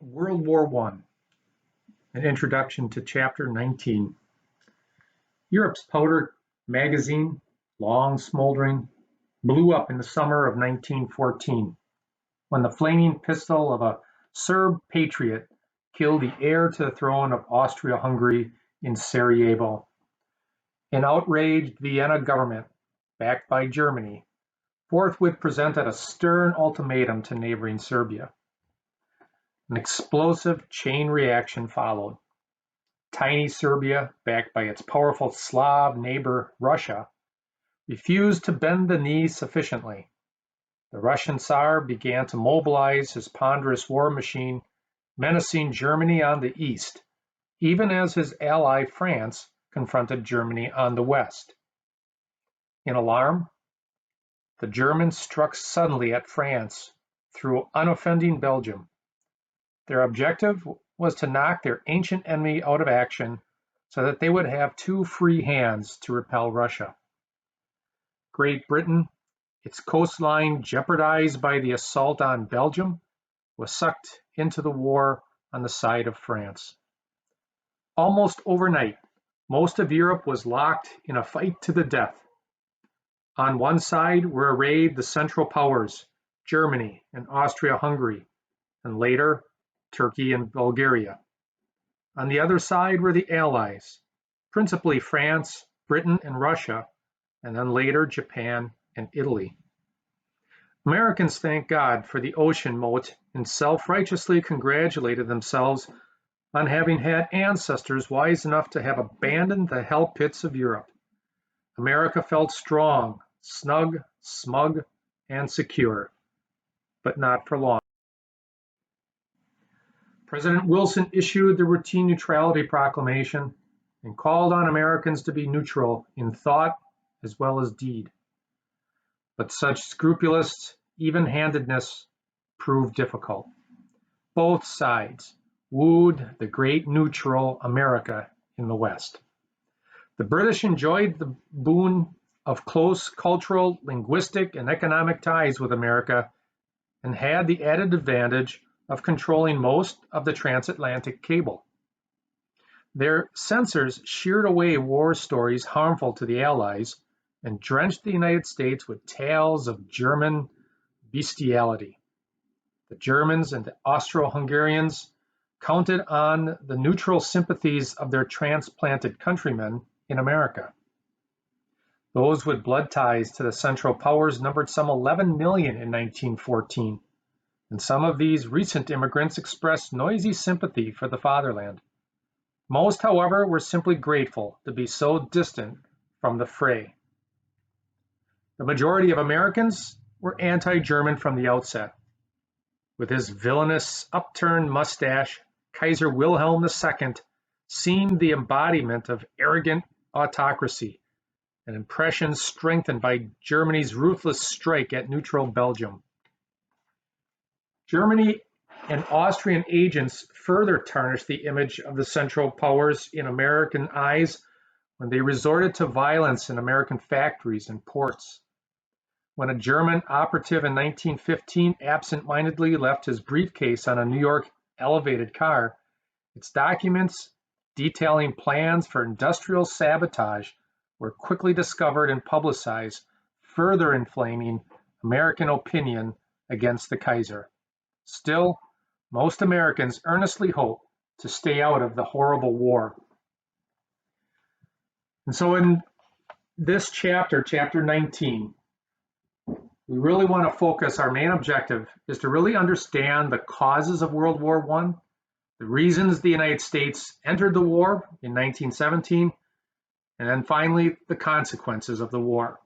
World War I, an introduction to Chapter 19. Europe's powder magazine, long smoldering, blew up in the summer of 1914 when the flaming pistol of a Serb patriot killed the heir to the throne of Austria-Hungary in Sarajevo. An outraged Vienna government, backed by Germany, forthwith presented a stern ultimatum to neighboring Serbia. An explosive chain reaction followed. Tiny Serbia, backed by its powerful Slav neighbor Russia, refused to bend the knee sufficiently. The Russian Tsar began to mobilize his ponderous war machine, menacing Germany on the east, even as his ally France confronted Germany on the west. In alarm, the Germans struck suddenly at France through unoffending Belgium. Their objective was to knock their ancient enemy out of action so that they would have two free hands to repel Russia. Great Britain, its coastline jeopardized by the assault on Belgium, was sucked into the war on the side of France. Almost overnight, most of Europe was locked in a fight to the death. On one side were arrayed the Central Powers, Germany and Austria-Hungary, and later Turkey and Bulgaria. On the other side were the Allies, principally France, Britain, and Russia, and then later Japan and Italy. Americans thanked God for the ocean moat and self-righteously congratulated themselves on having had ancestors wise enough to have abandoned the hell pits of Europe. America felt strong, snug, smug, and secure, but not for long. President Wilson issued the routine neutrality proclamation and called on Americans to be neutral in thought as well as deed. But such scrupulous even-handedness proved difficult. Both sides wooed the great neutral America in the West. The British enjoyed the boon of close cultural, linguistic, and economic ties with America and had the added advantage of controlling most of the transatlantic cable. Their censors sheared away war stories harmful to the Allies and drenched the United States with tales of German bestiality. The Germans and the Austro-Hungarians counted on the neutral sympathies of their transplanted countrymen in America. Those with blood ties to the Central Powers numbered some 11 million in 1914, and some of these recent immigrants expressed noisy sympathy for the fatherland. Most, however, were simply grateful to be so distant from the fray. The majority of Americans were anti-German from the outset. With his villainous upturned mustache, Kaiser Wilhelm II seemed the embodiment of arrogant autocracy, an impression strengthened by Germany's ruthless strike at neutral Belgium. Germany and Austrian agents further tarnished the image of the Central Powers in American eyes when they resorted to violence in American factories and ports. When a German operative in 1915 absent-mindedly left his briefcase on a New York elevated car, its documents detailing plans for industrial sabotage were quickly discovered and publicized, further inflaming American opinion against the Kaiser. Still, most Americans earnestly hope to stay out of the horrible war. And so in this chapter, chapter 19, we really want to focus, our main objective is to really understand the causes of World War I, the reasons the United States entered the war in 1917, and then finally the consequences of the war.